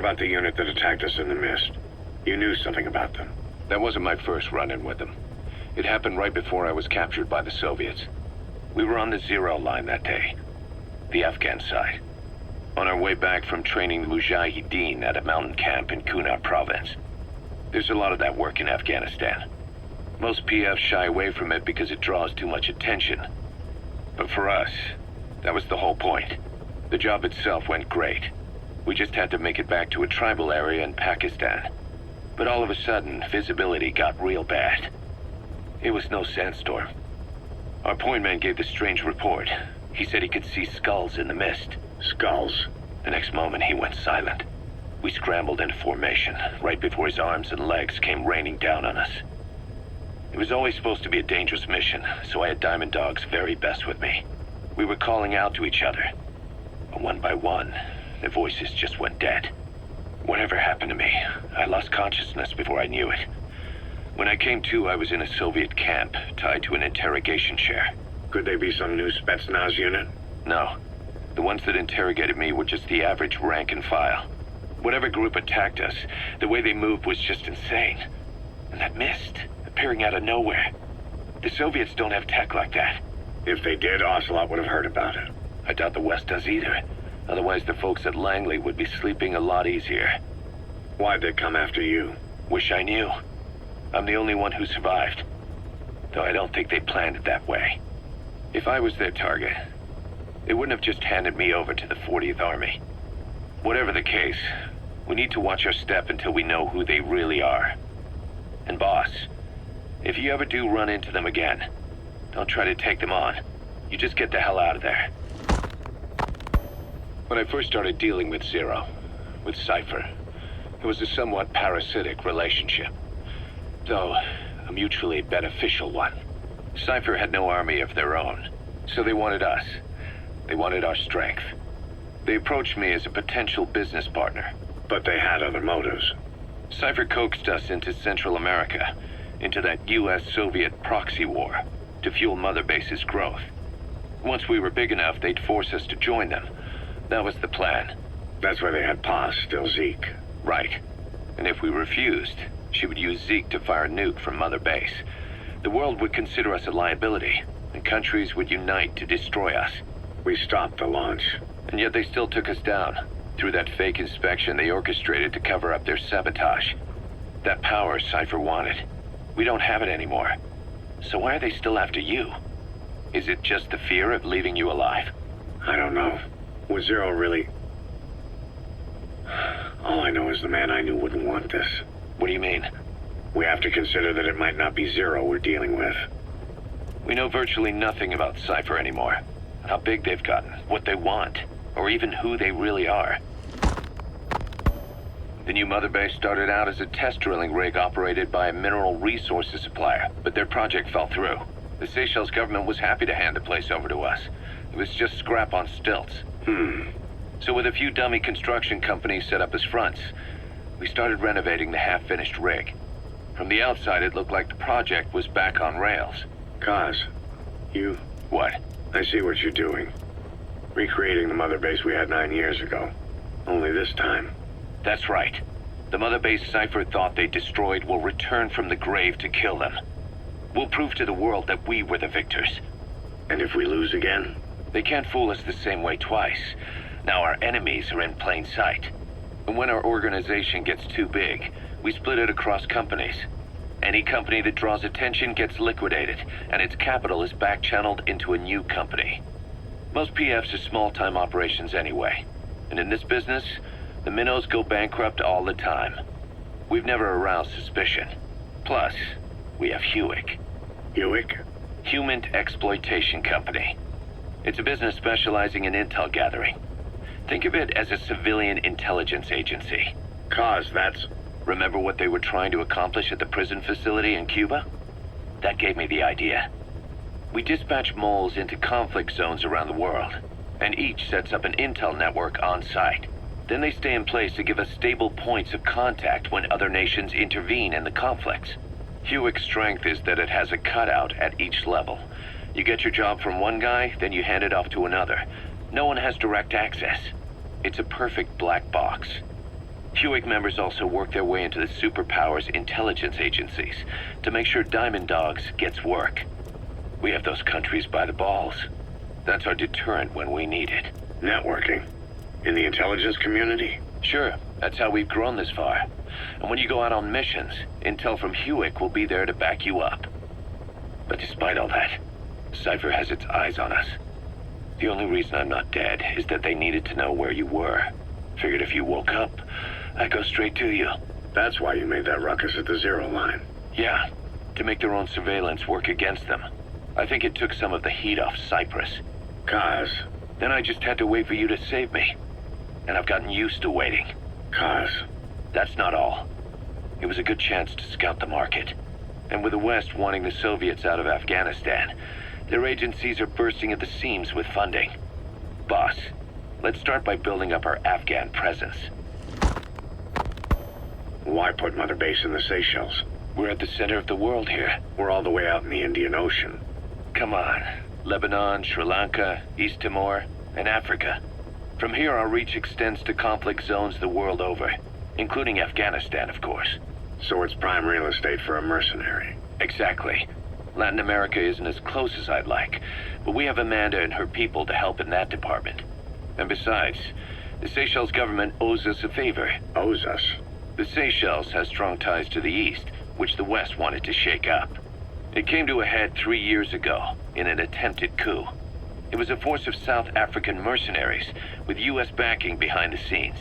about the unit that attacked us in the mist? You knew something about them. That wasn't my first run-in with them. It happened right before I was captured by the Soviets. We were on the Zero line that day, the Afghan side. On our way back from training the Mujahideen at a mountain camp in Kunar province. There's a lot of that work in Afghanistan. Most PFs shy away from it because it draws too much attention. But for us, that was the whole point. The job itself went great. We just had to make it back to a tribal area in Pakistan. But all of a sudden, visibility got real bad. It was no sandstorm. Our point man gave the strange report. He said he could see skulls in the mist. Skulls? The next moment, he went silent. We scrambled into formation, right before his arms and legs came raining down on us. It was always supposed to be a dangerous mission, so I had Diamond Dog's very best with me. We were calling out to each other. But one by one, the voices just went dead. Whatever happened to me, I lost consciousness before I knew it. When I came to, I was in a Soviet camp, tied to an interrogation chair. Could they be some new Spetsnaz unit? No. The ones that interrogated me were just the average rank and file. Whatever group attacked us, the way they moved was just insane. And that mist, appearing out of nowhere. The Soviets don't have tech like that. If they did, Ocelot would have heard about it. I doubt the West does either. Otherwise, the folks at Langley would be sleeping a lot easier. Why'd they come after you? Wish I knew. I'm the only one who survived. Though I don't think they planned it that way. If I was their target, they wouldn't have just handed me over to the 40th Army. Whatever the case, we need to watch our step until we know who they really are. And boss, if you ever do run into them again, don't try to take them on. You just get the hell out of there. When I first started dealing with Zero, with Cypher, it was a somewhat parasitic relationship. Though, a mutually beneficial one. Cypher had no army of their own, so they wanted us. They wanted our strength. They approached me as a potential business partner. But they had other motives. Cypher coaxed us into Central America, into that US-Soviet proxy war, to fuel Mother Base's growth. Once we were big enough, they'd force us to join them. That was the plan. That's why they had Paz, still Zeke. Right. And if we refused, she would use Zeke to fire a nuke from Mother Base. The world would consider us a liability, and countries would unite to destroy us. We stopped the launch. And yet they still took us down, through that fake inspection they orchestrated to cover up their sabotage. That power Cypher wanted. We don't have it anymore. So why are they still after you? Is it just the fear of leaving you alive? I don't know. Was Zero really... All I know is the man I knew wouldn't want this. What do you mean? We have to consider that it might not be Zero we're dealing with. We know virtually nothing about Cypher anymore. How big they've gotten, what they want, or even who they really are. The new Mother Base started out as a test drilling rig operated by a mineral resources supplier, but their project fell through. The Seychelles government was happy to hand the place over to us. It was just scrap on stilts. So with a few dummy construction companies set up as fronts, we started renovating the half-finished rig. From the outside, it looked like the project was back on rails. Kaz, you... What? I see what you're doing. Recreating the Mother Base we had 9 years ago. Only this time. That's right. The Mother Base Cypher thought they destroyed will return from the grave to kill them. We'll prove to the world that we were the victors. And if we lose again? They can't fool us the same way twice. Now our enemies are in plain sight. And when our organization gets too big, we split it across companies. Any company that draws attention gets liquidated, and its capital is back-channeled into a new company. Most PFs are small-time operations anyway. And in this business, the minnows go bankrupt all the time. We've never aroused suspicion. Plus, we have Hewick. Hewick? Human Exploitation Company. It's a business specializing in intel gathering. Think of it as a civilian intelligence agency. Kaz, that's... Remember what they were trying to accomplish at the prison facility in Cuba? That gave me the idea. We dispatch moles into conflict zones around the world, and each sets up an intel network on site. Then they stay in place to give us stable points of contact when other nations intervene in the conflicts. Hewick's strength is that it has a cutout at each level. You get your job from one guy, then you hand it off to another. No one has direct access. It's a perfect black box. Hewick members also work their way into the superpowers intelligence agencies to make sure Diamond Dogs gets work. We have those countries by the balls. That's our deterrent when we need it. Networking? In the intelligence community? Sure, that's how we've grown this far. And when you go out on missions, intel from Hewick will be there to back you up. But despite all that, Cypher has its eyes on us. The only reason I'm not dead is that they needed to know where you were. Figured if you woke up, I'd go straight to you. That's why you made that ruckus at the Zero line. Yeah, to make their own surveillance work against them. I think it took some of the heat off Cyprus. Kaz. Then I just had to wait for you to save me. And I've gotten used to waiting. Kaz. That's not all. It was a good chance to scout the market. And with the West wanting the Soviets out of Afghanistan, their agencies are bursting at the seams with funding. Boss, let's start by building up our Afghan presence. Why put Mother Base in the Seychelles? We're at the center of the world here. We're all the way out in the Indian Ocean. Come on. Lebanon, Sri Lanka, East Timor, and Africa. From here, our reach extends to conflict zones the world over, including Afghanistan, of course. So it's prime real estate for a mercenary. Exactly. Latin America isn't as close as I'd like, but we have Amanda and her people to help in that department. And besides, the Seychelles government owes us a favor. Owes us? The Seychelles has strong ties to the east, which the West wanted to shake up. It came to a head 3 years ago, in an attempted coup. It was a force of South African mercenaries, with U.S. backing behind the scenes.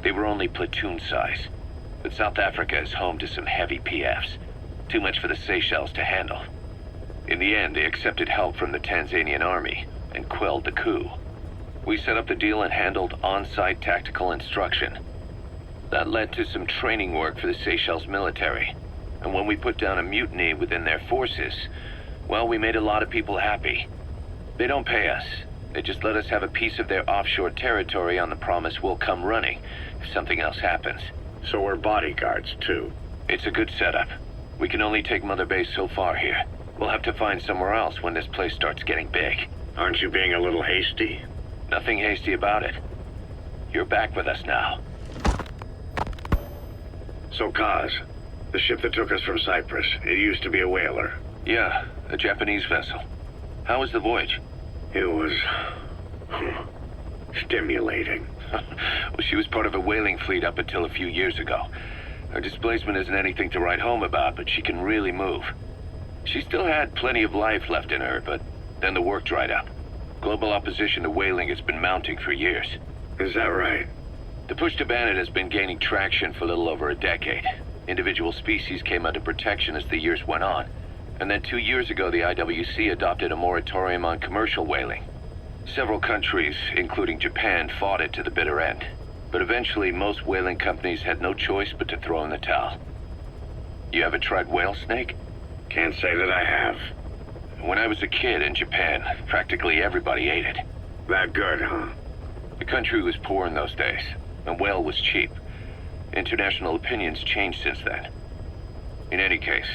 They were only platoon size, but South Africa is home to some heavy PFs. Too much for the Seychelles to handle. In the end, they accepted help from the Tanzanian army, and quelled the coup. We set up the deal and handled on-site tactical instruction. That led to some training work for the Seychelles military. And when we put down a mutiny within their forces, well, we made a lot of people happy. They don't pay us. They just let us have a piece of their offshore territory on the promise we'll come running if something else happens. So we're bodyguards, too. It's a good setup. We can only take Mother Base so far here. We'll have to find somewhere else when this place starts getting big. Aren't you being a little hasty? Nothing hasty about it. You're back with us now. So Kaz, the ship that took us from Cyprus, it used to be a whaler. Yeah, a Japanese vessel. How was the voyage? It was... stimulating. Well, she was part of a whaling fleet up until a few years ago. Her displacement isn't anything to write home about, but she can really move. She still had plenty of life left in her, but then the work dried up. Global opposition to whaling has been mounting for years. Is that right? The push to ban it has been gaining traction for a little over a decade. Individual species came under protection as the years went on. And then 2 years ago, the IWC adopted a moratorium on commercial whaling. Several countries, including Japan, fought it to the bitter end. But eventually, most whaling companies had no choice but to throw in the towel. You ever tried whale snake? Can't say that I have. When I was a kid in Japan, practically everybody ate it. That good, huh? The country was poor in those days, and whale was cheap. International opinions changed since then. In any case,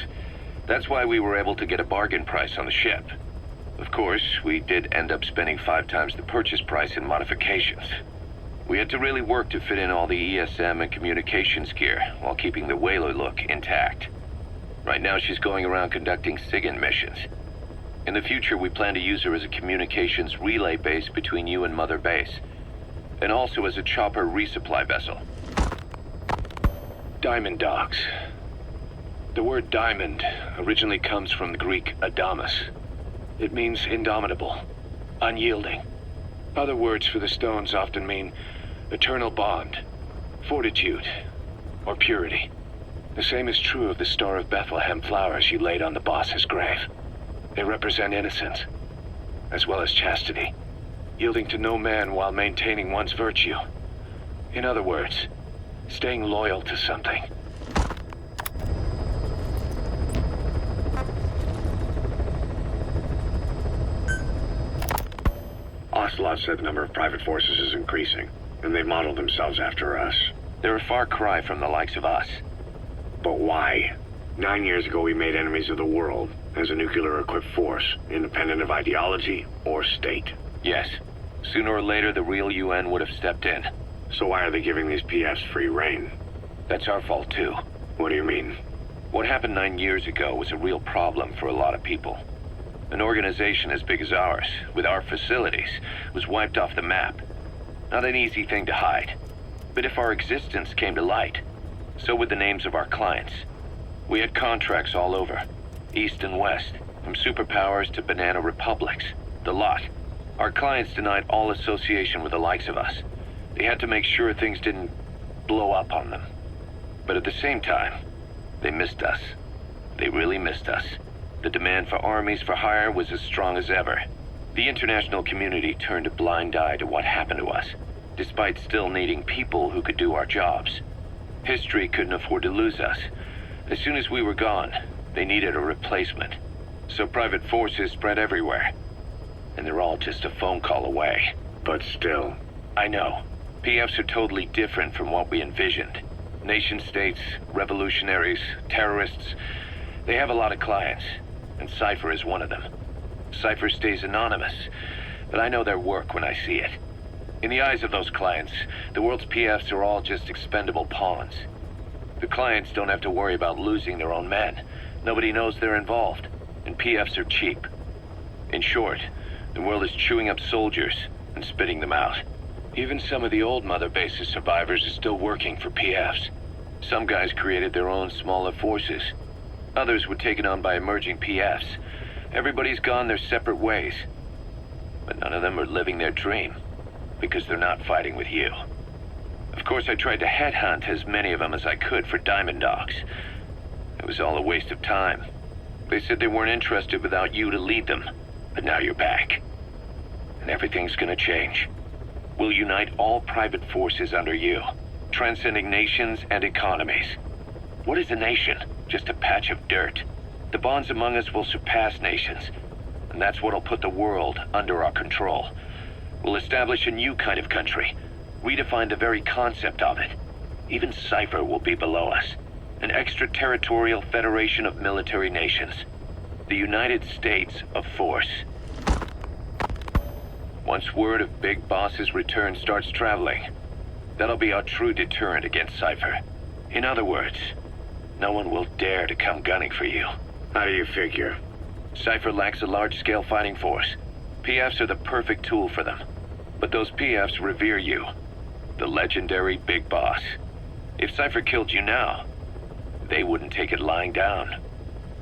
that's why we were able to get a bargain price on the ship. Of course, we did end up spending 5 times the purchase price in modifications. We had to really work to fit in all the ESM and communications gear while keeping the whaler look intact. Right now she's going around conducting SIGINT missions. In the future, we plan to use her as a communications relay base between you and Mother Base, and also as a chopper resupply vessel. Diamond Dogs. The word diamond originally comes from the Greek adamas. It means indomitable, unyielding. Other words for the stones often mean eternal bond, fortitude, or purity. The same is true of the Star of Bethlehem flowers you laid on the boss's grave. They represent innocence, as well as chastity, yielding to no man while maintaining one's virtue. In other words, staying loyal to something. Ocelot said the number of private forces is increasing, and they modeled themselves after us. They're a far cry from the likes of us. But why? 9 years ago we made enemies of the world as a nuclear-equipped force, independent of ideology or state. Yes. Sooner or later, the real UN would have stepped in. So why are they giving these PFs free rein? That's our fault too. What do you mean? What happened 9 years ago was a real problem for a lot of people. An organization as big as ours, with our facilities, was wiped off the map. Not an easy thing to hide. But if our existence came to light, so would the names of our clients. We had contracts all over, east and west, from superpowers to banana republics, the lot. Our clients denied all association with the likes of us. They had to make sure things didn't blow up on them. But at the same time, they missed us. They really missed us. The demand for armies for hire was as strong as ever. The international community turned a blind eye to what happened to us, despite still needing people who could do our jobs. History couldn't afford to lose us. As soon as we were gone, they needed a replacement. So private forces spread everywhere. And they're all just a phone call away. But still. I know. PFs are totally different from what we envisioned. Nation-states, revolutionaries, terrorists, they have a lot of clients, and Cypher is one of them. Cypher stays anonymous, but I know their work when I see it. In the eyes of those clients, the world's PFs are all just expendable pawns. The clients don't have to worry about losing their own men. Nobody knows they're involved, and PFs are cheap. In short, the world is chewing up soldiers and spitting them out. Even some of the old Mother Base's survivors are still working for PFs. Some guys created their own smaller forces. Others were taken on by emerging PFs. Everybody's gone their separate ways. But none of them are living their dream, because they're not fighting with you. Of course, I tried to headhunt as many of them as I could for Diamond Dogs. It was all a waste of time. They said they weren't interested without you to lead them, but now you're back. And everything's gonna change. We'll unite all private forces under you, transcending nations and economies. What is a nation? Just a patch of dirt. The bonds among us will surpass nations, and that's what'll put the world under our control. We'll establish a new kind of country, redefine the very concept of it. Even Cypher will be below us, an extraterritorial federation of military nations, the United States of Force. Once word of Big Boss's return starts traveling, that'll be our true deterrent against Cypher. In other words, no one will dare to come gunning for you. How do you figure? Cypher lacks a large-scale fighting force. PFs are the perfect tool for them. But those PFs revere you, the legendary Big Boss. If Cypher killed you now, they wouldn't take it lying down.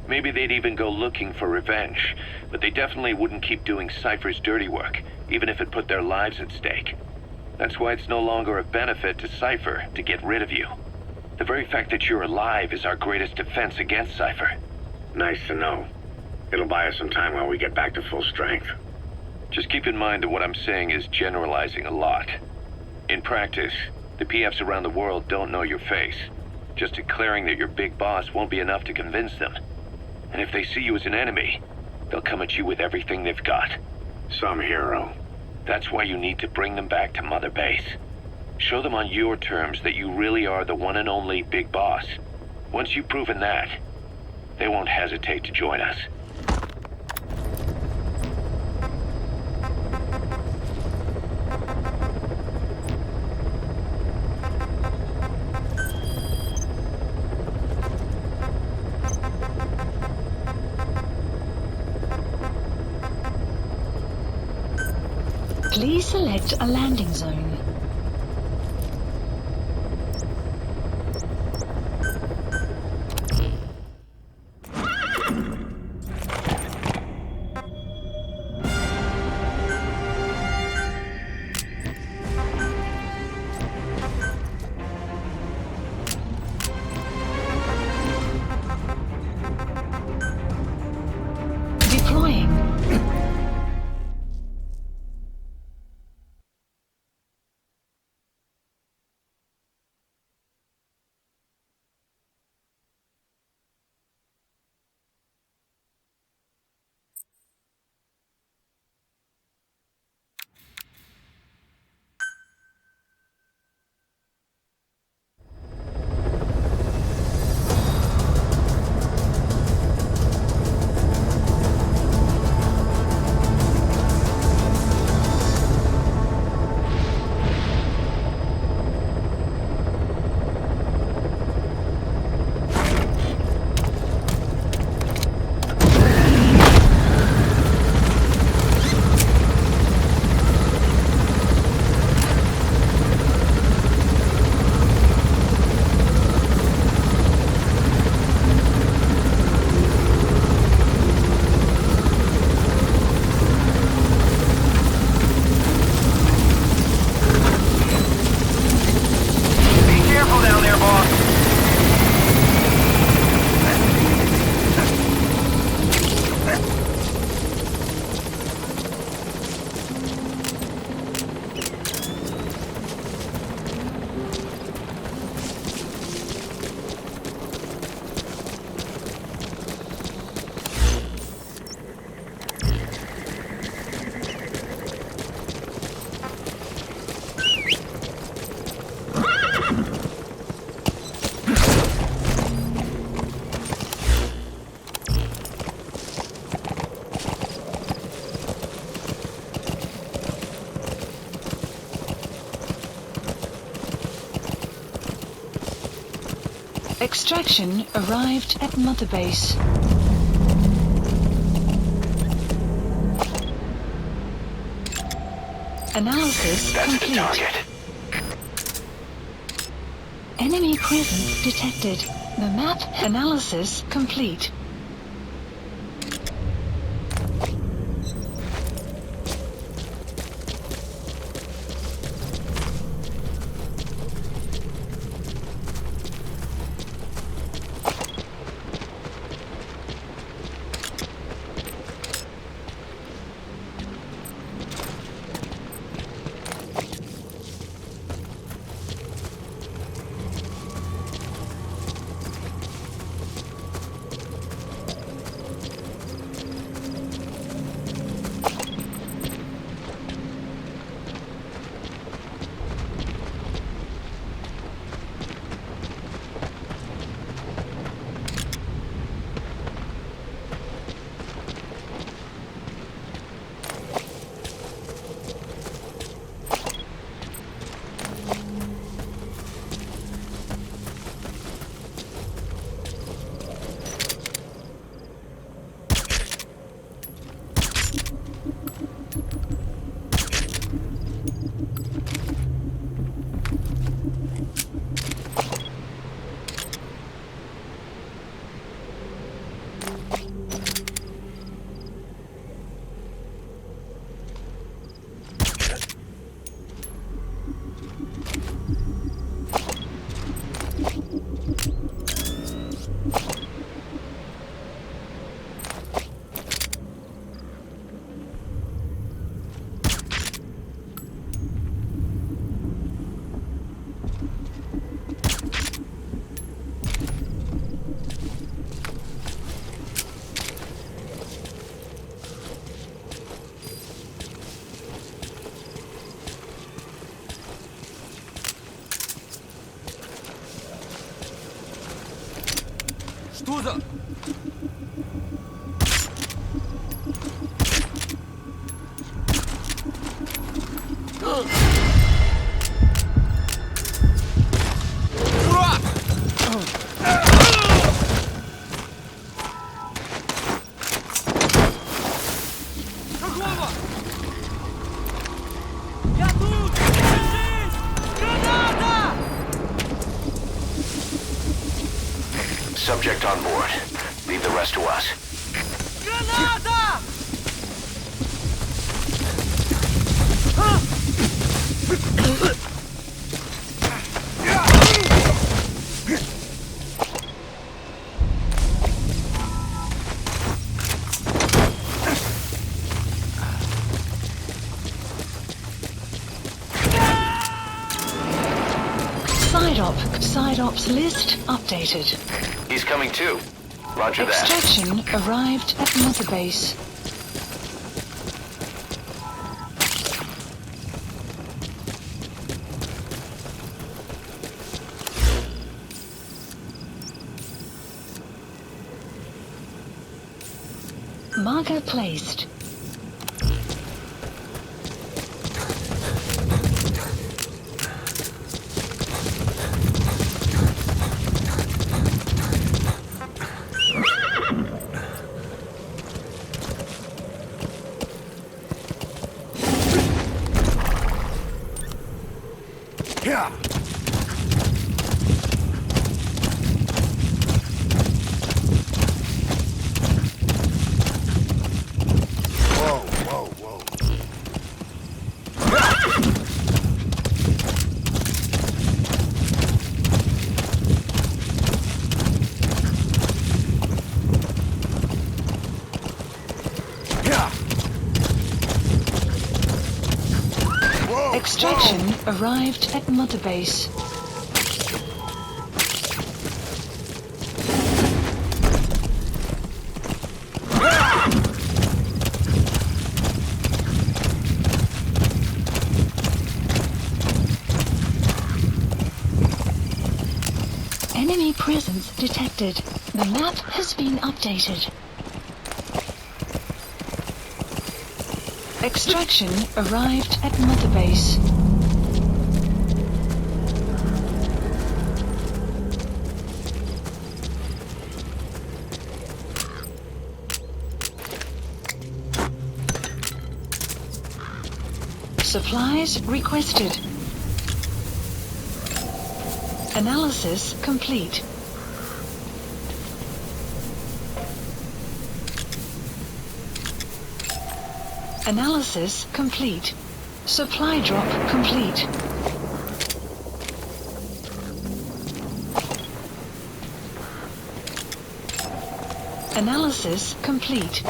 Maybe they'd even go looking for revenge, but they definitely wouldn't keep doing Cypher's dirty work, even if it put their lives at stake. That's why it's no longer a benefit to Cypher to get rid of you. The very fact that you're alive is our greatest defense against Cypher. Nice to know. It'll buy us some time while we get back to full strength. Just keep in mind that what I'm saying is generalizing a lot. In practice, the PFs around the world don't know your face. Just declaring that you're Big Boss won't be enough to convince them. And if they see you as an enemy, they'll come at you with everything they've got. Some hero. That's why you need to bring them back to Mother Base. Show them on your terms that you really are the one and only Big Boss. Once you've proven that, they won't hesitate to join us. Please select a landing zone. Deploying. Extraction arrived at Mother Base. Analysis That's complete. the target. Enemy presence detected. The map analysis complete. Что за... Subject on board. Leave the rest to us. Граната! Side ops list updated. He's coming too. Roger that. Extraction arrived at Mother Base. Marker placed. Yeah. Extraction arrived at Mother Base. Enemy presence detected. The map has been updated. Extraction arrived at Mother Base. Supplies requested. Analysis complete. Analysis complete. Supply drop complete. Analysis complete.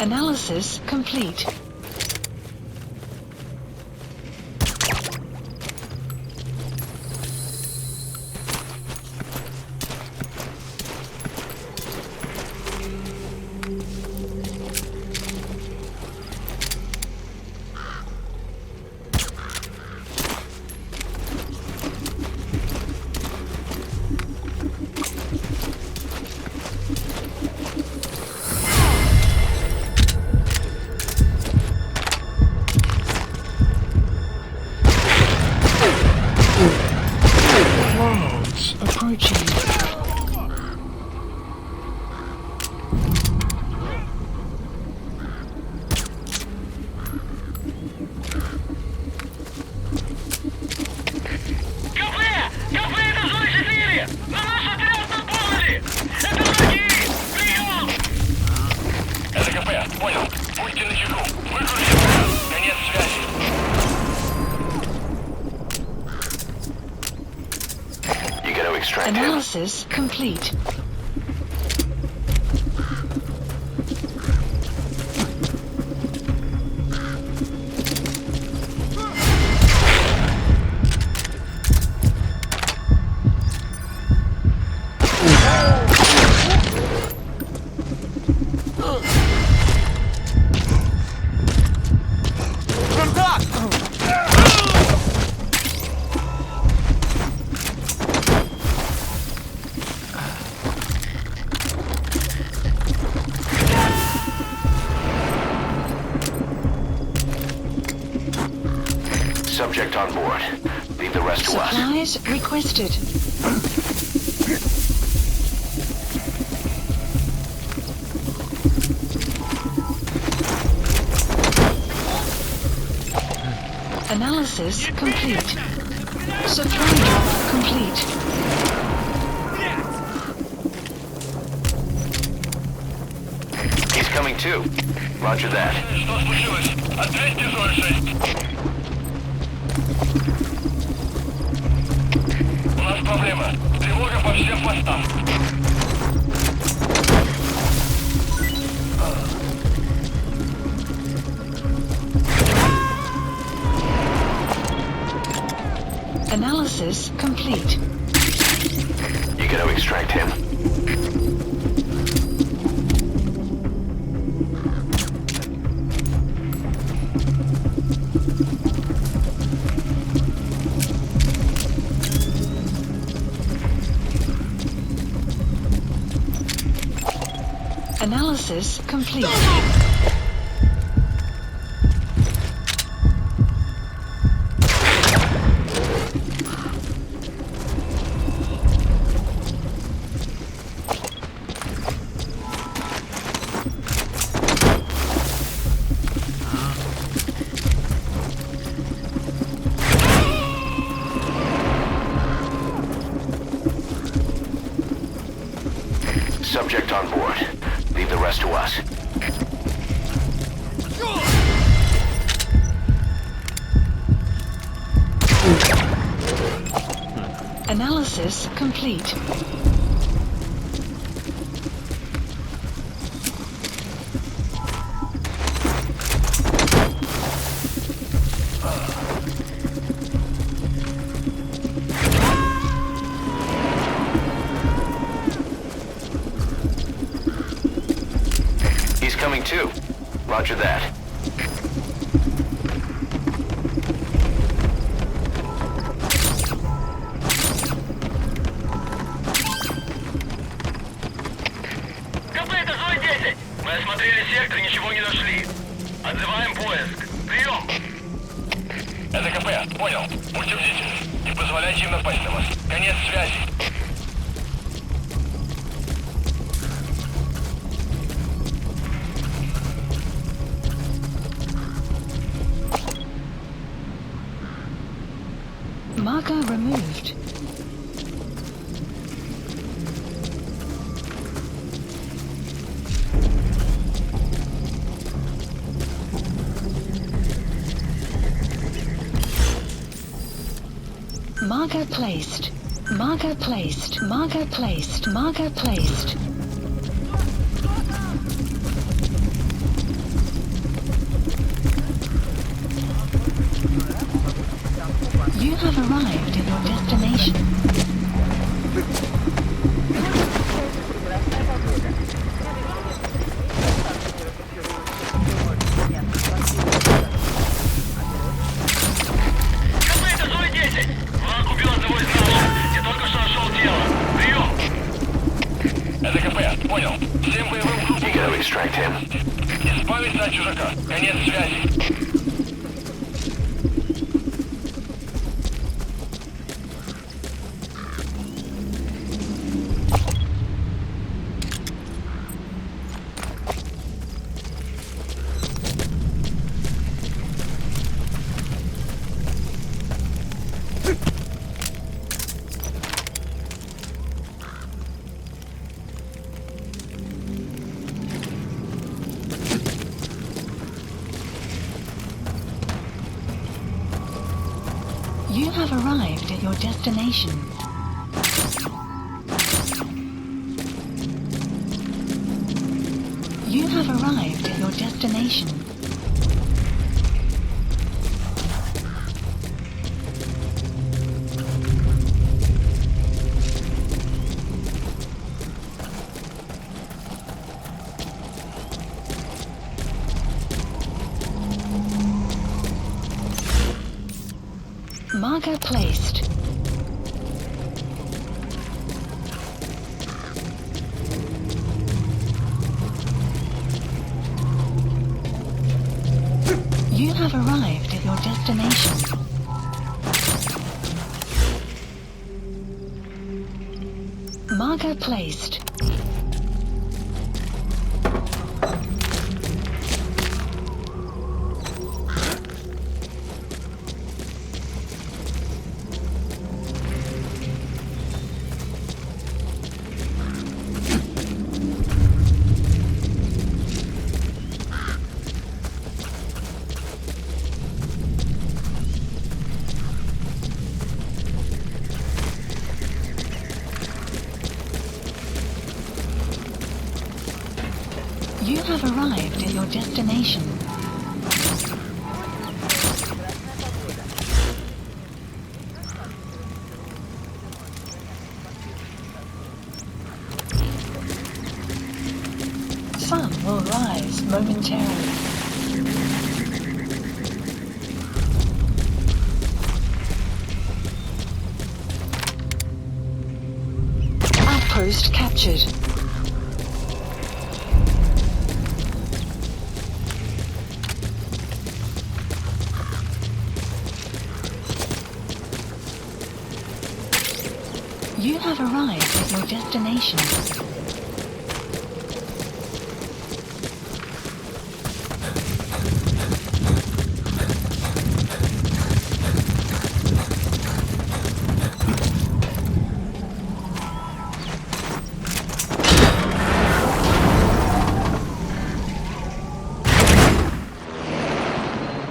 Analysis complete. Approaching. Analysis complete. Subject on board. Leave the rest to us. Supplies requested. Analysis complete. Supply drop complete. He's coming too. Roger that. Проблема. Тревога по всем постам. Analysis complete. You gotta extract him. Analysis complete. Subject on board. Leave the rest to us. Analysis complete. 2. Roger that. КП, это Зой-10! Мы осмотрели сектор, ничего не нашли. Отзываем поиск. Прием! Это КП, понял. Будьте бдительны. Не позволяйте им напасть на вас. Конец связи. Marker removed. Marker placed. Marker placed. Marker placed. Marker placed. You have arrived at your destination. КП, это Зой-10! Враг убил одного из наших. Я только что нашел тело. Прием! Это КП, понял. Всем боевым группам... You gotta extract him. Избавиться от чужака. Конец связи. You have arrived at your destination. You have arrived at your destination. Marker placed. You have arrived at your destination. Marker placed. You have arrived at your destination. Sun will rise momentarily. Outpost captured. You have arrived at your destination.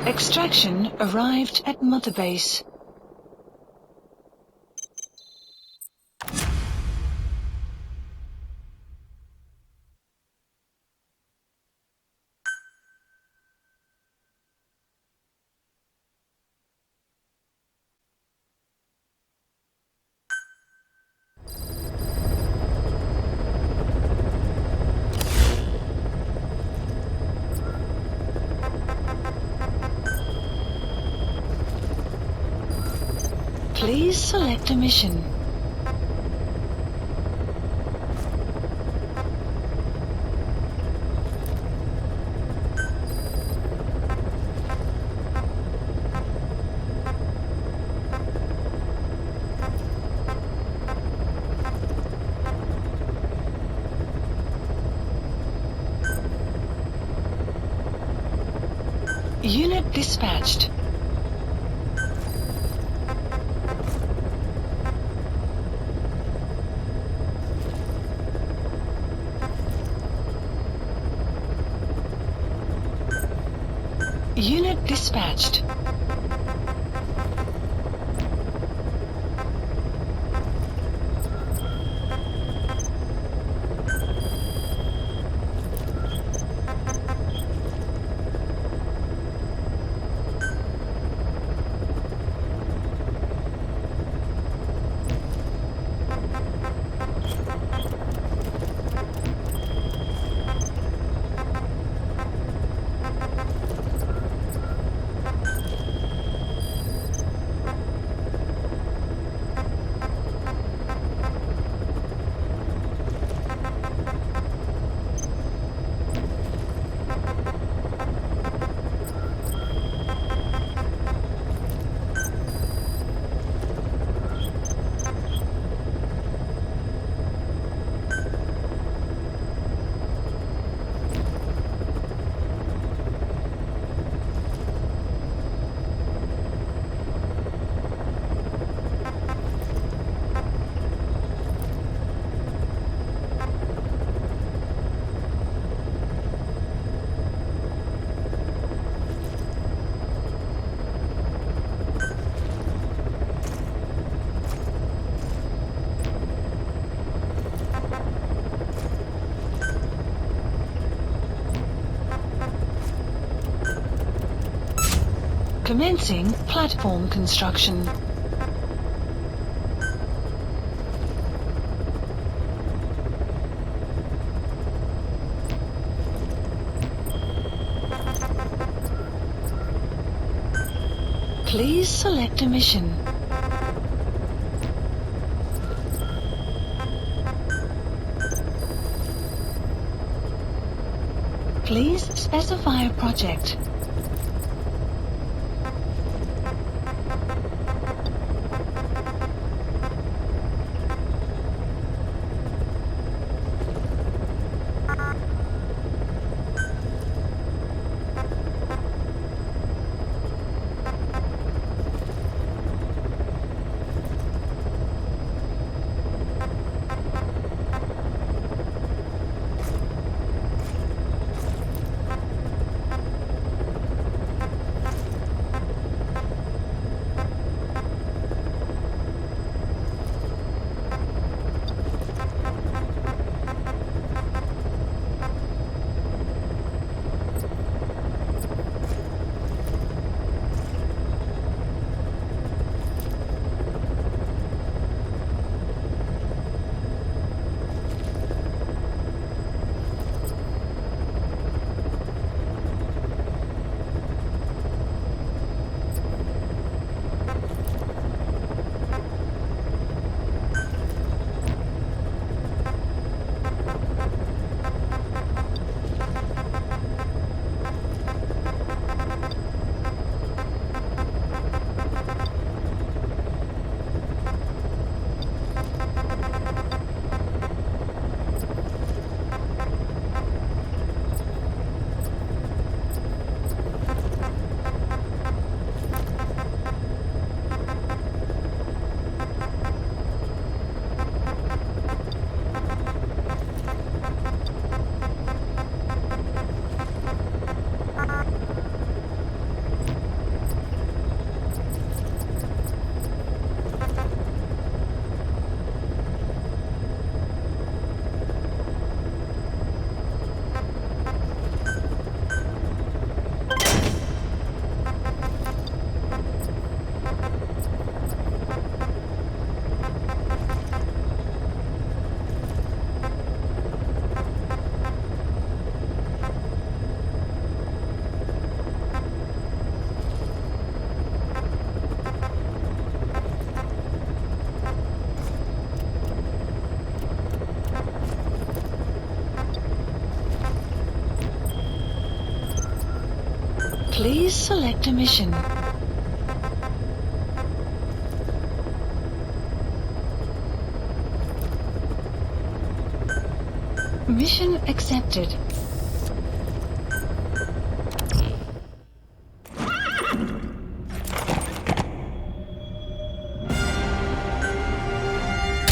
Extraction arrived at Mother Base. Please select a mission. Unit dispatched. Unit dispatched. Commencing platform construction. Please select a mission. Please specify a project. Please select a mission. Mission accepted.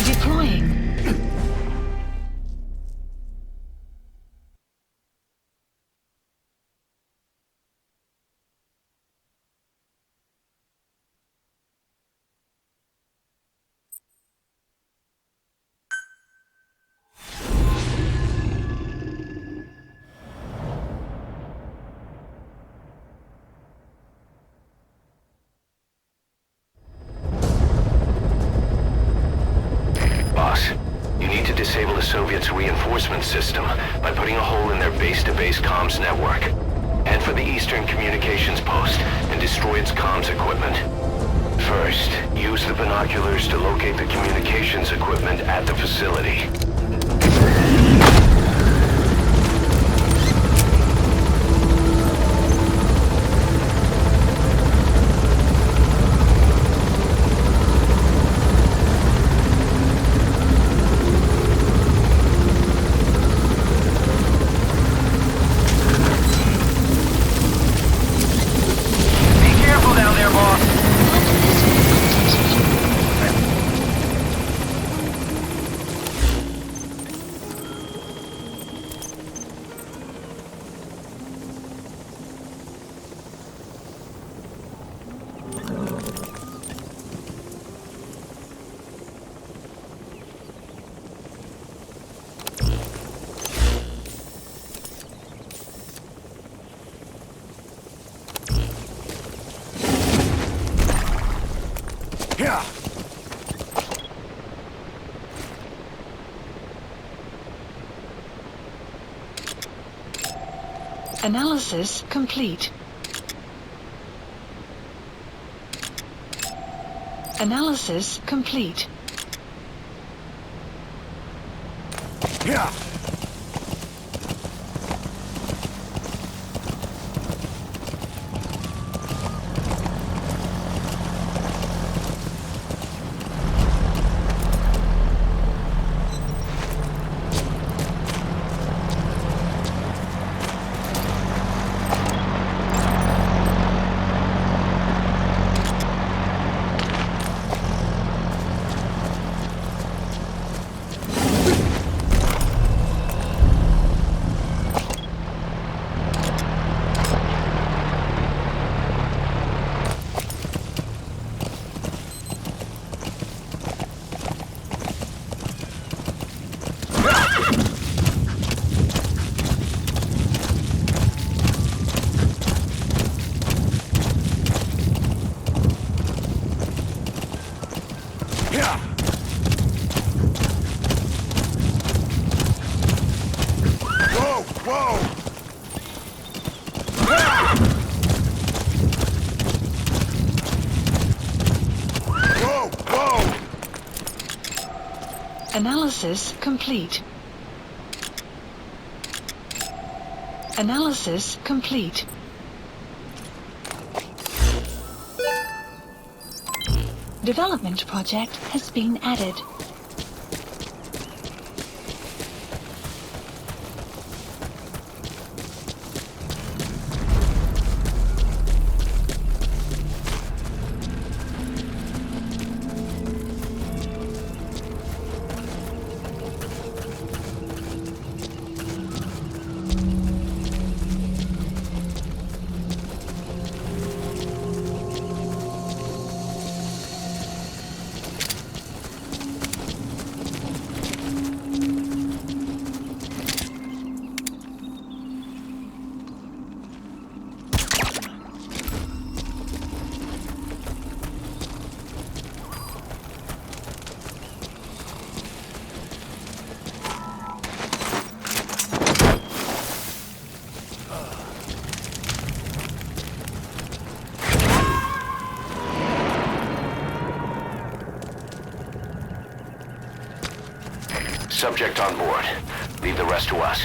Deploying. You need to disable the Soviets' reinforcement system by putting a hole in their base-to-base comms network. Head for the Eastern Communications Post and destroy its comms equipment. First, use the binoculars to locate the communications equipment at the facility. Yeah. Analysis complete. Analysis complete. Yeah. Analysis complete. Analysis complete. Development project has been added. Subject on board. Leave the rest to us.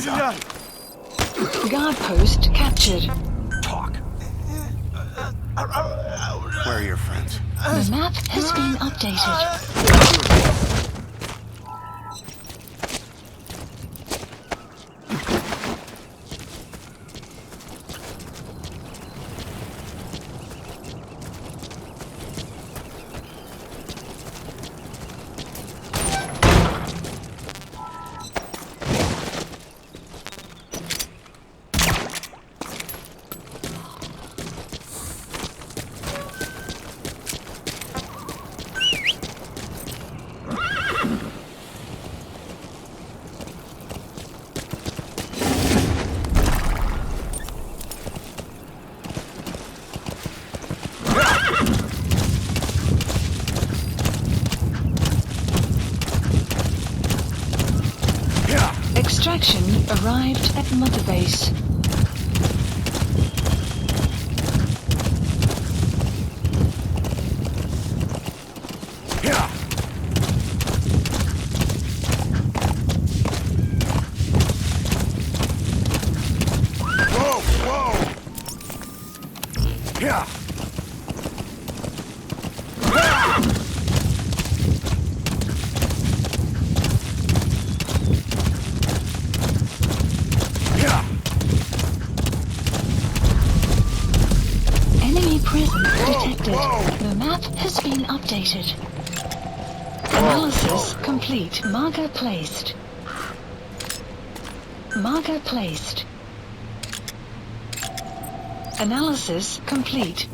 Guard post captured. Talk. Where are your friends? The map has been updated. Extraction arrived at Mother Base. The map has been updated. Analysis complete. Marker placed. Marker placed. Analysis complete.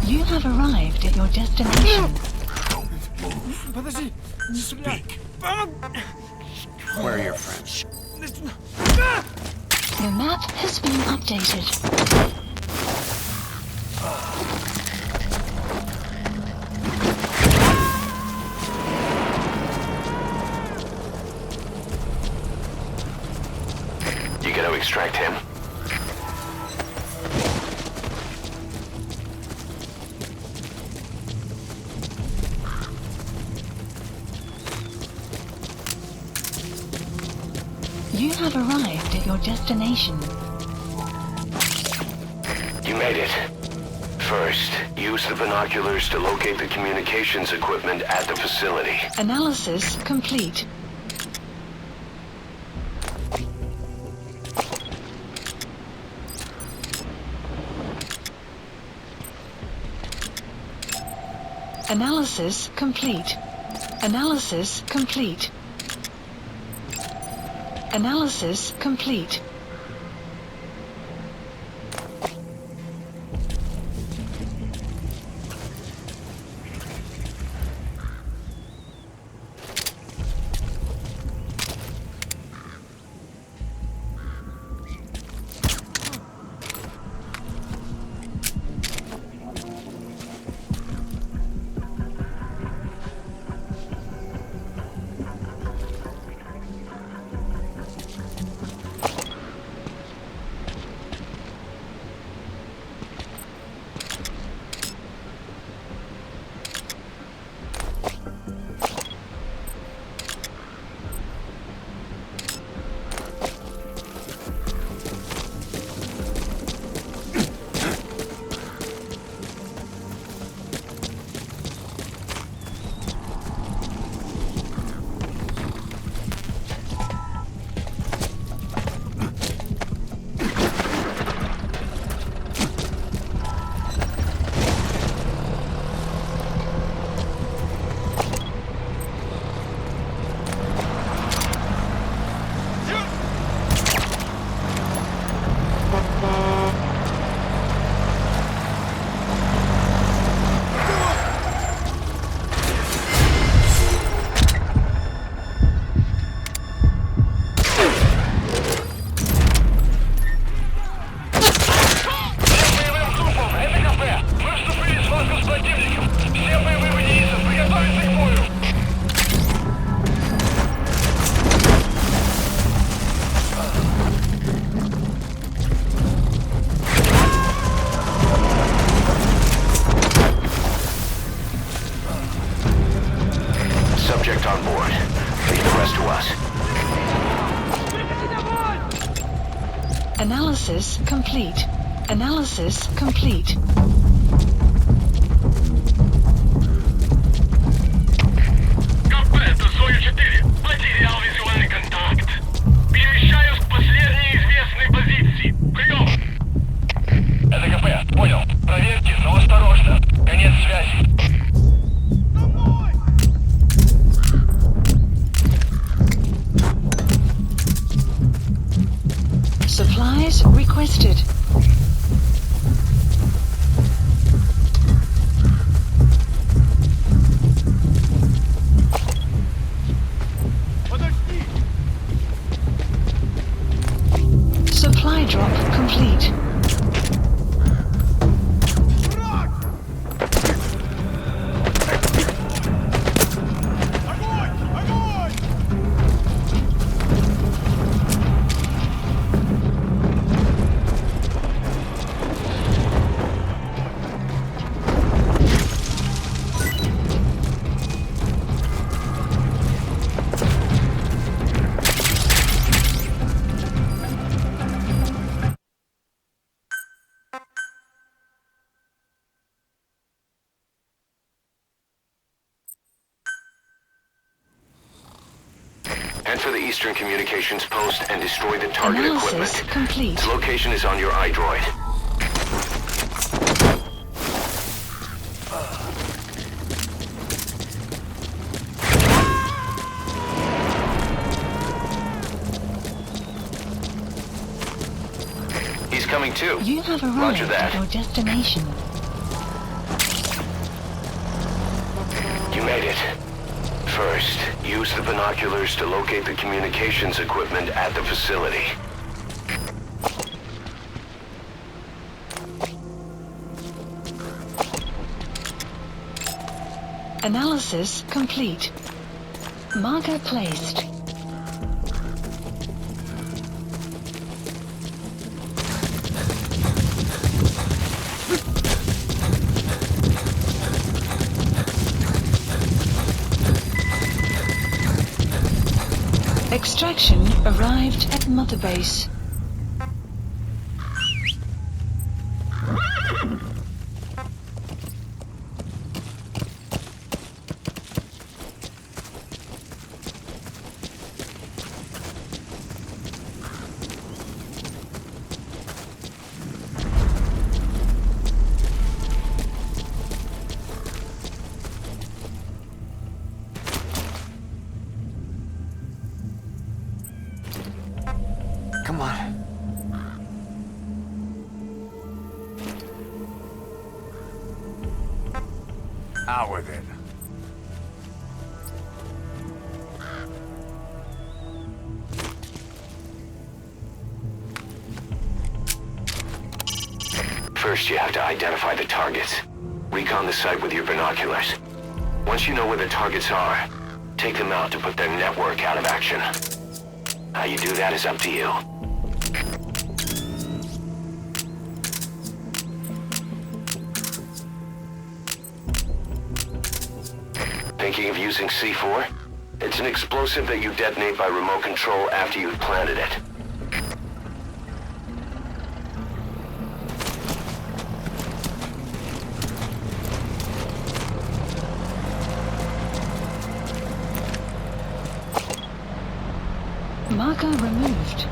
You have arrived at your destination. Speak. Where are your friends? The map has been updated. You gonna extract him? You have arrived at your destination. You made it. First, use the binoculars to locate the communications equipment at the facility. Analysis complete. Analysis complete. Analysis complete. Analysis complete. Subject on board. Leave the rest to us. Analysis complete. Analysis complete. КП, это Зою-4. Потерял визуальный контакт. Перемещаюсь к последней известной позиции. Прием! Это КП, понял. Проверьте, но осторожно. Конец связи. Supplies requested. Supply drop complete. Enter the Eastern Communications Post and destroy the target Analysis equipment. complete. Its location is on your iDroid. He's coming too. You have arrived Roger that. at your destination. You made it. First, use the binoculars to locate the communications equipment at the facility. Analysis complete. Marker placed. Extraction arrived at Mother Base. Come on. Out with it. First, you have to identify the targets. Recon the site with your binoculars. Once you know where the targets are, take them out to put their network out of action. How you do that is up to you. Thinking of using C4? It's an explosive that you detonate by remote control after you've planted it. Marker removed.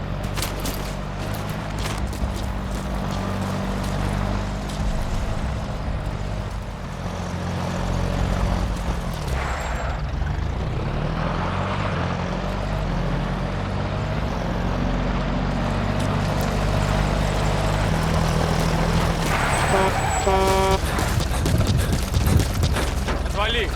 Отвали!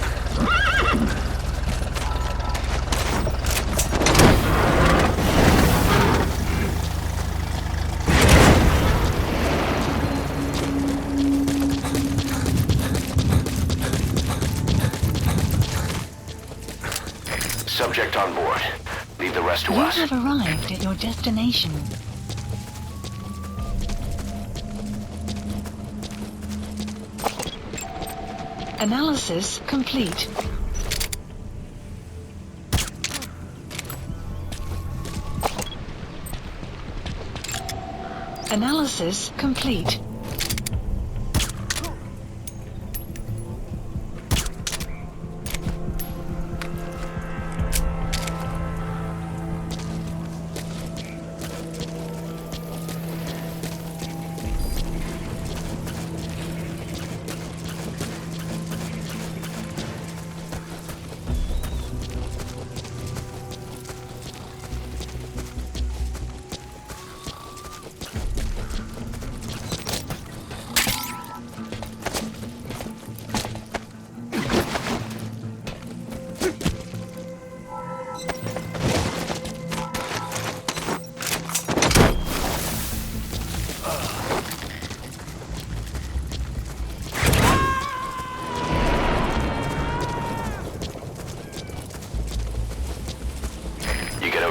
Subject on board. Leave the rest to You us. have arrived at your destination. Analysis complete. Analysis complete.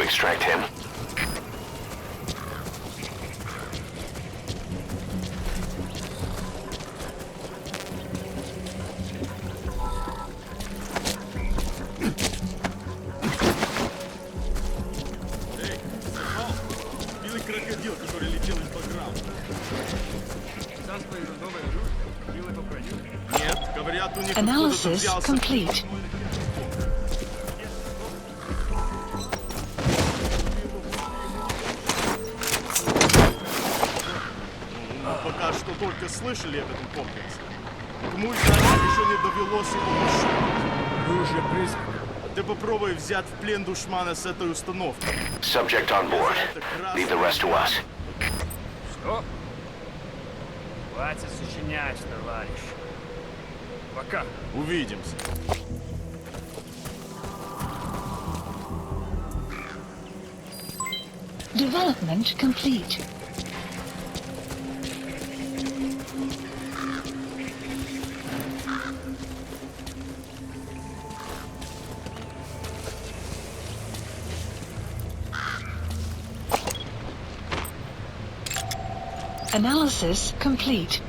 Extract him. Белый крокодил, который летел из бэкграунда. Нет, говорят, у них откуда-то Analysis взялся. complete. Пока что только слышали об этом комплексе. Кому из нас еще не довелось его пошить? Вы уже призваны. Ты попробуй взять в плен душмана с этой установкой. Subject on board. Leave the rest to us. Что? Хватит сочинять, товарищ. Пока. Увидимся. Development complete. Analysis complete.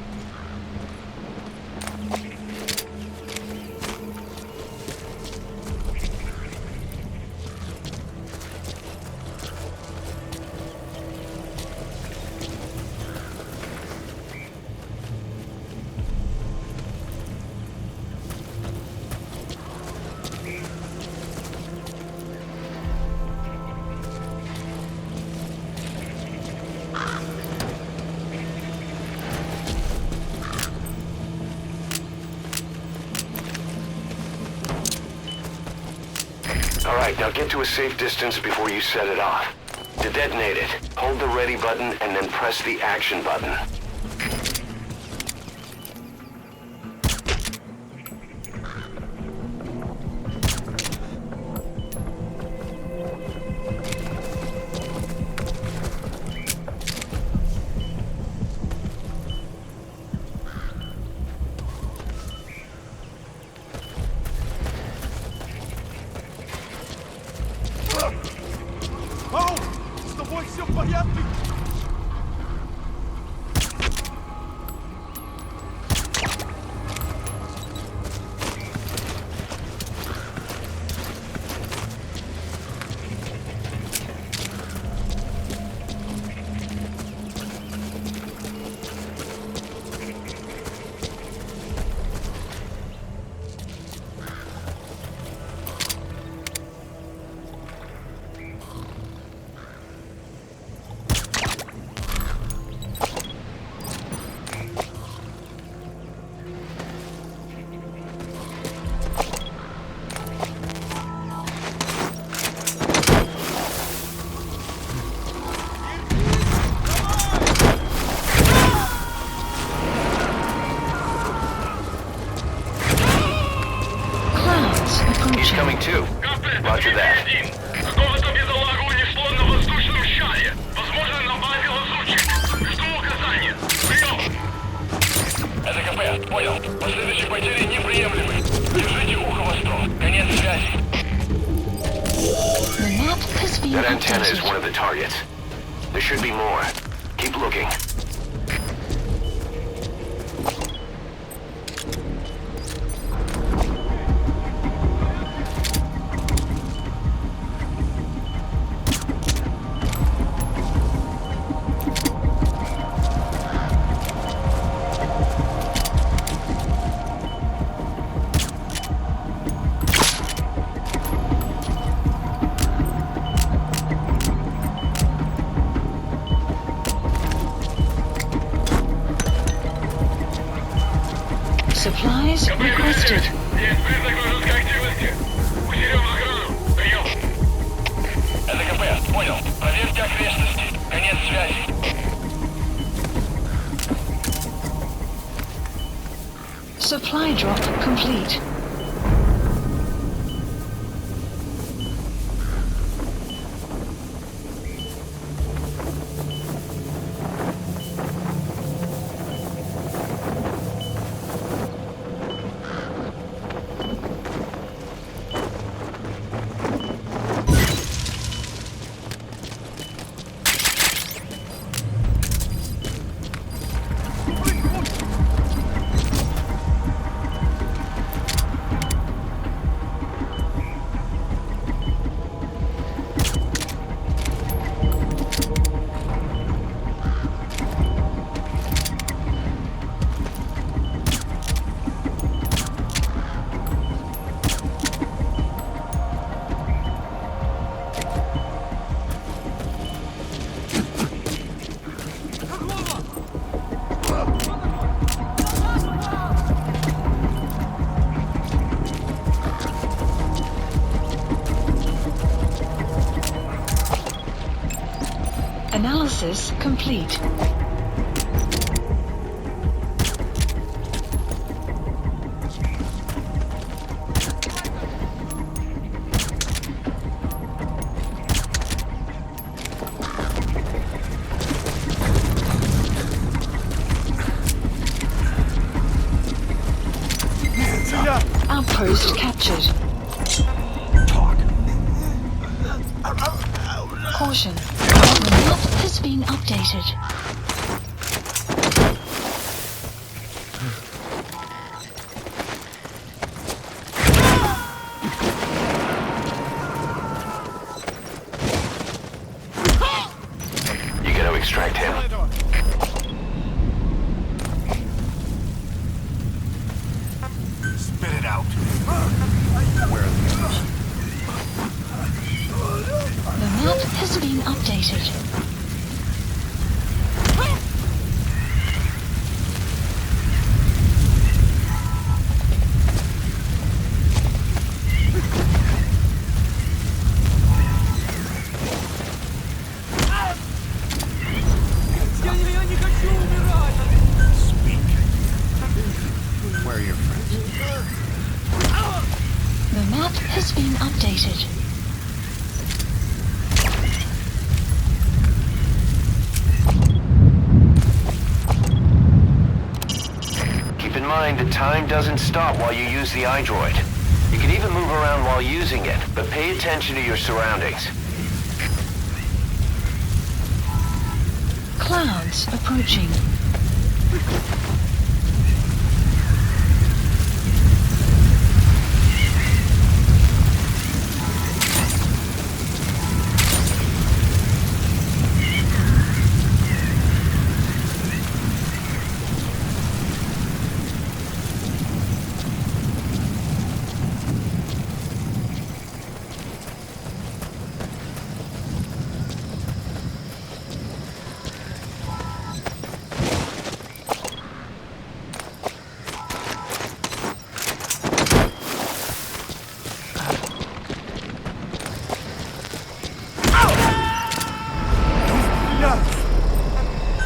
All right, now get to a safe distance before you set it off. To detonate it, hold the ready button and then press the action button. Ау! С тобой все в порядке? He's coming too. Roger that. Какого-то бедолагу унесло на воздушном шаре. Возможно, на базе лазутчик. Жду указания. Прием! Это КП, понял. Последующие потери неприемлемы. Держите ухо востро. Конец связи. The map has been That antenna is updated. one of the targets. There should be more. Keep looking. Supplies requested. Есть признак вражеской активности. Усилим охрану. Прием. Это КП. Понял. Проверьте окрестности. Конец связи. Supply drop complete. Analysis complete. Outpost captured. Caution. The map has been updated. You gotta extract him. Spit it out. The map has been updated. Я не хочу умирать! Speak. Where are your friends? The map has been updated. Keep in mind that time doesn't stop while you use the iDroid. You can even move around while using it, but pay attention to your surroundings. Clouds approaching.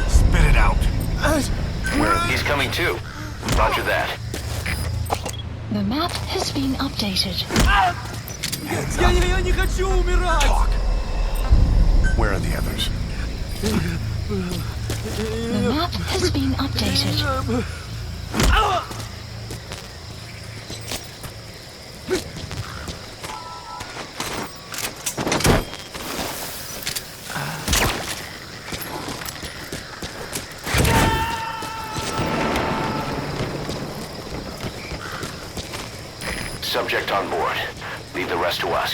Spit it out. He's coming too. Roger that. The map has been updated. Я не хочу умирать! Talk. Where are the others? The map has been updated. Subject on board. Leave the rest to us.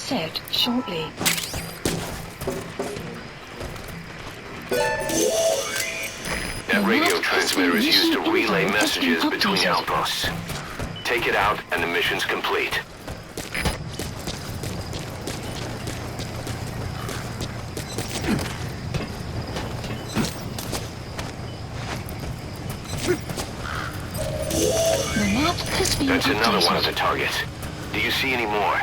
reset shortly. That radio transmitter is used to relay messages between outposts. Take it out and the mission's complete. The map has been That's another one of the updated. targets. Do you see any more?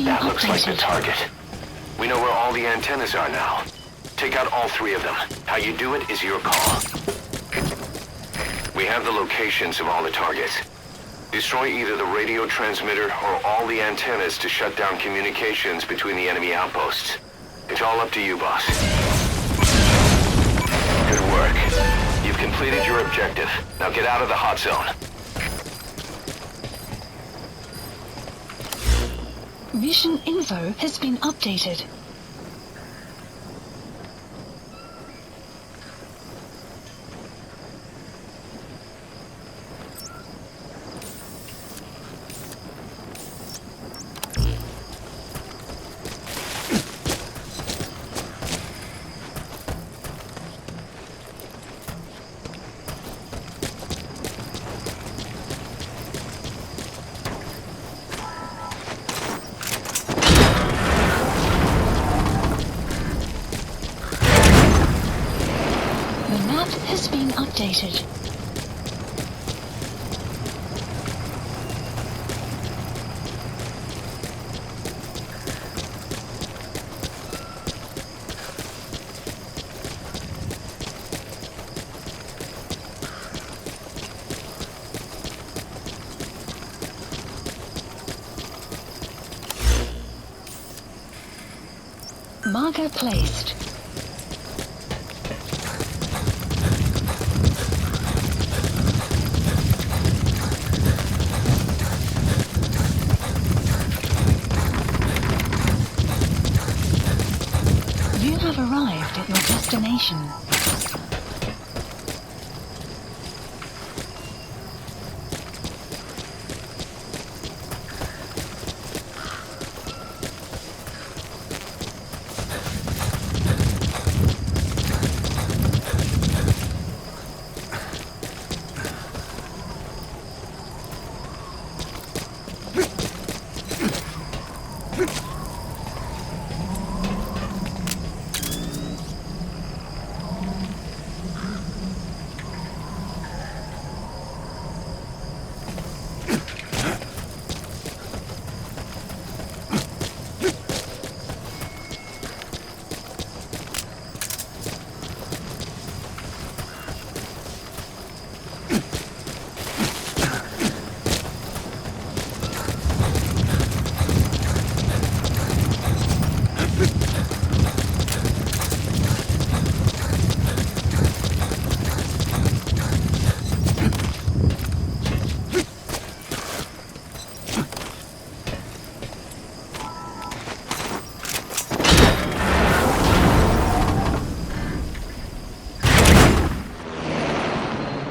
That looks like the target. We know where all the antennas are now. Take out all 3 of them. How you do it is your call. We have the locations of all the targets. Destroy either the radio transmitter or all the antennas to shut down communications between the enemy outposts. It's all up to you, boss. Good work. You've completed your objective. Now get out of the hot zone. Mission info has been updated. Has been updated. Marker placed. You have arrived at your destination.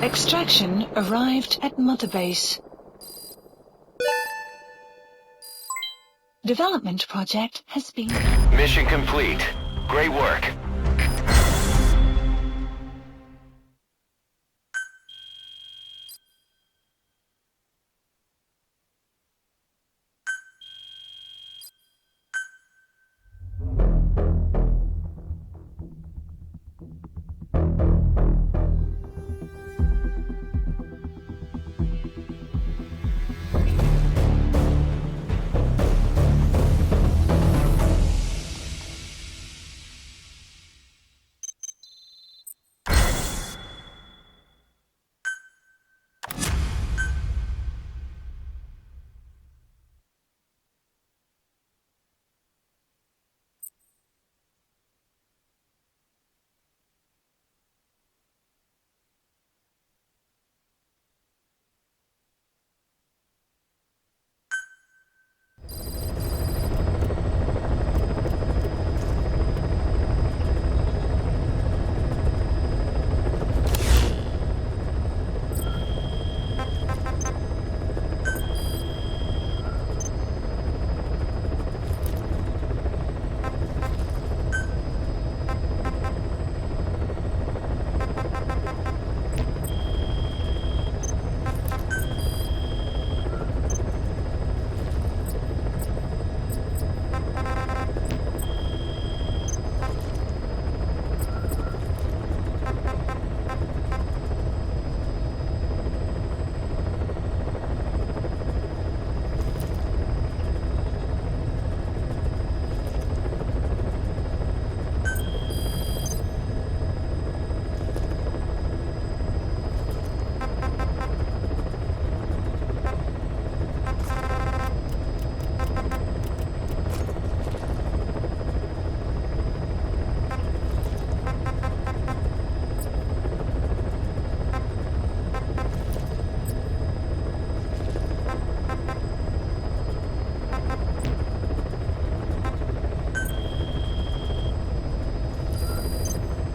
Extraction arrived at Mother Base. Development project has been... Mission complete. Great work.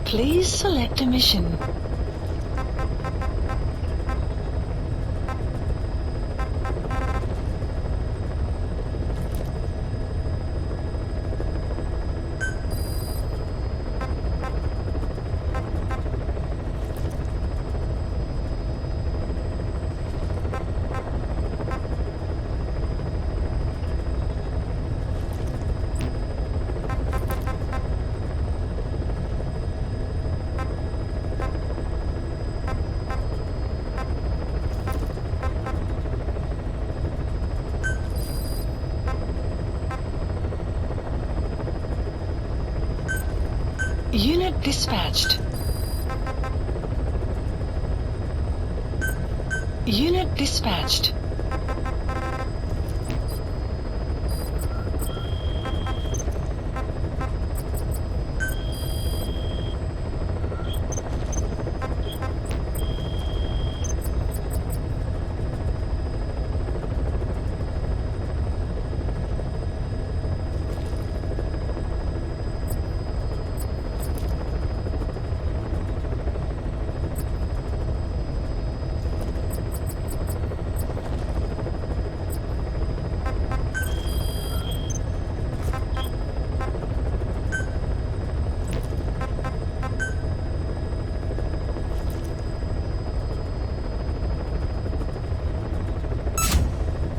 Please select a mission. Unit dispatched. Unit dispatched.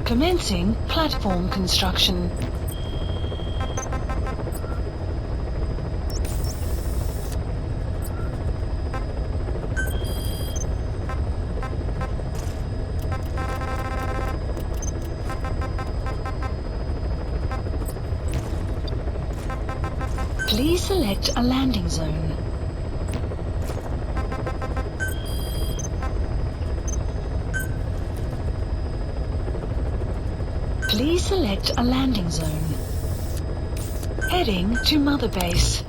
Commencing platform construction. Please select a landing zone. Please select a landing zone. Heading to Mother Base.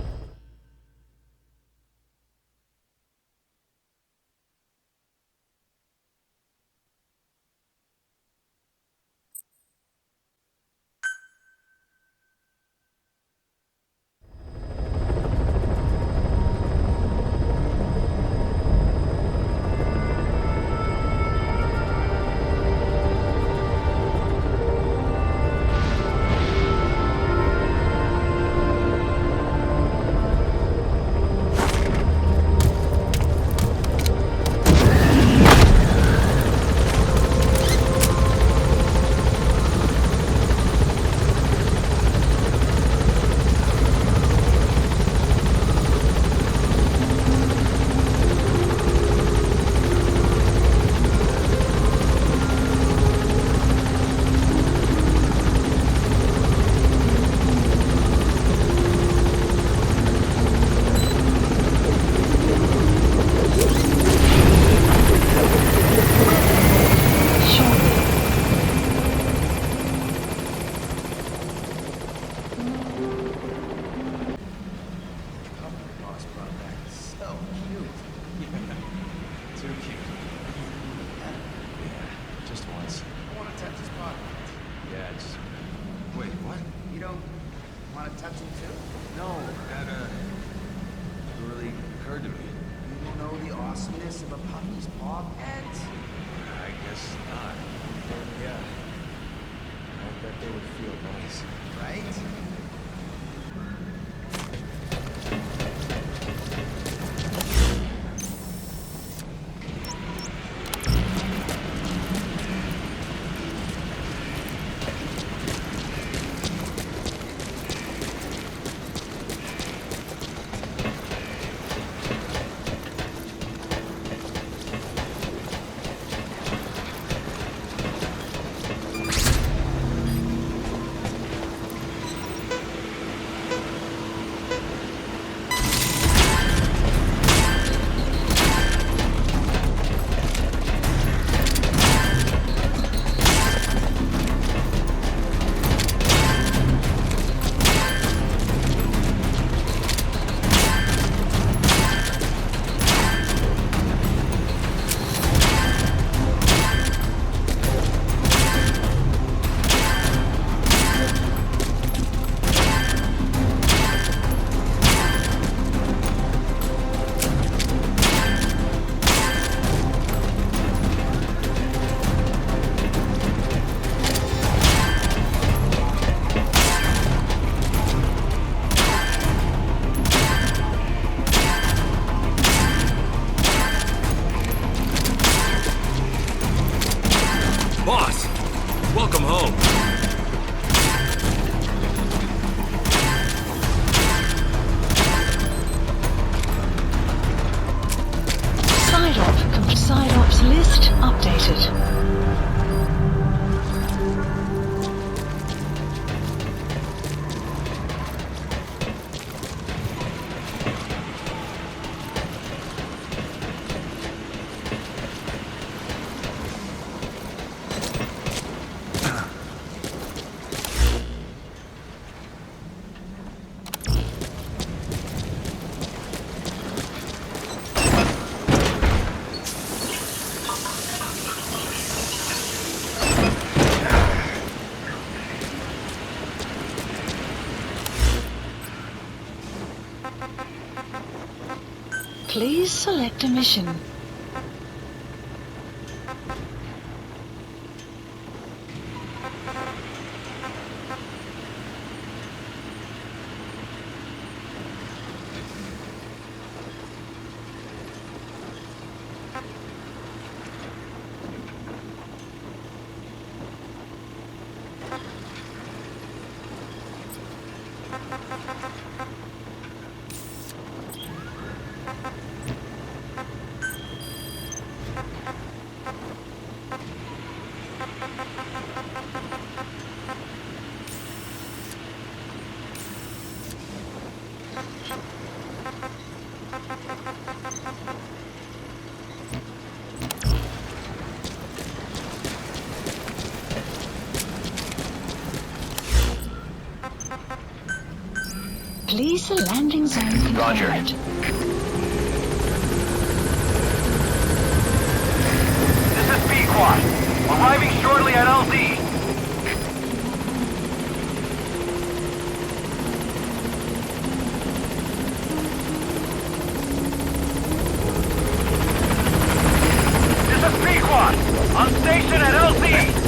Just updated. Please select a mission. Please the landing zone confirmed. Roger. This is B-Quad. Arriving shortly at LZ. This is B-Quad. On station at LZ.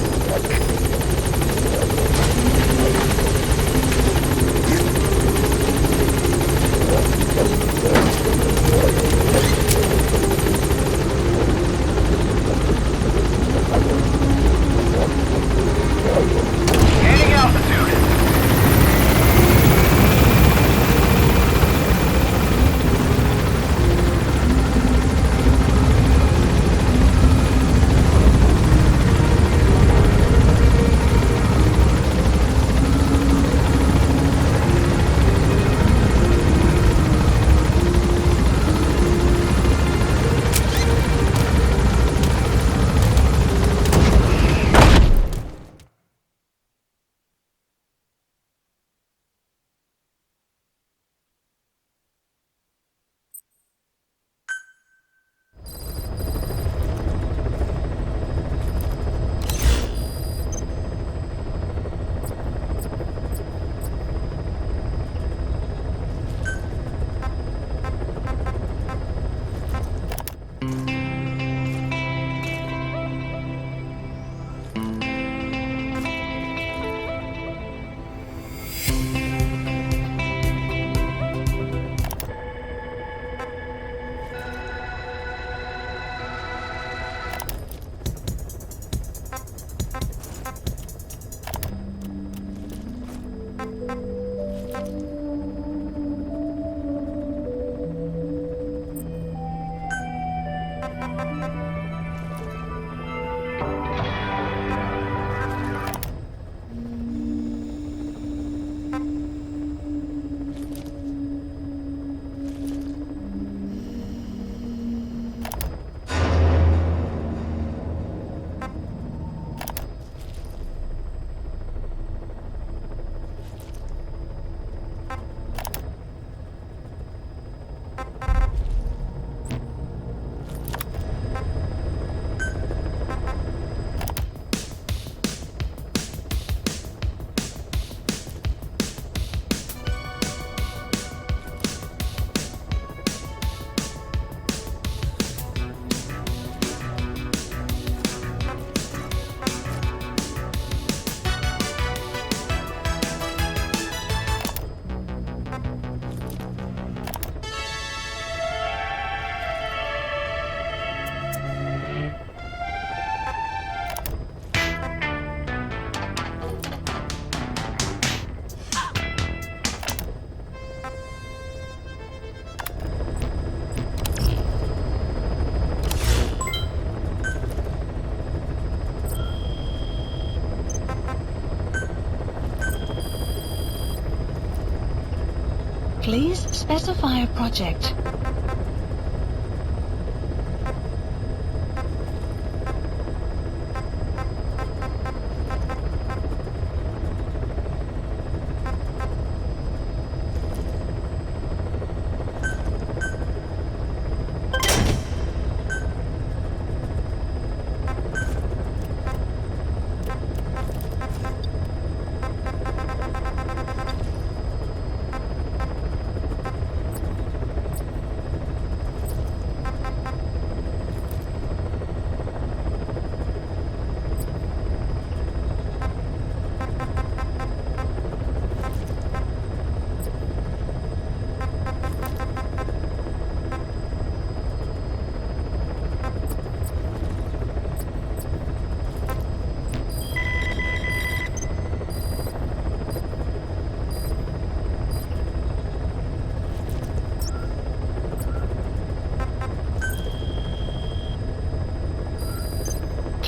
Please specify a project.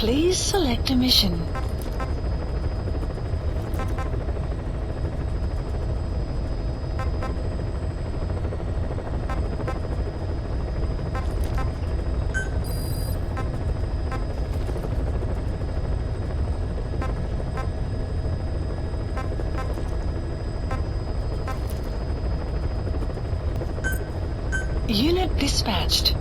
Please select a mission. Unit dispatched.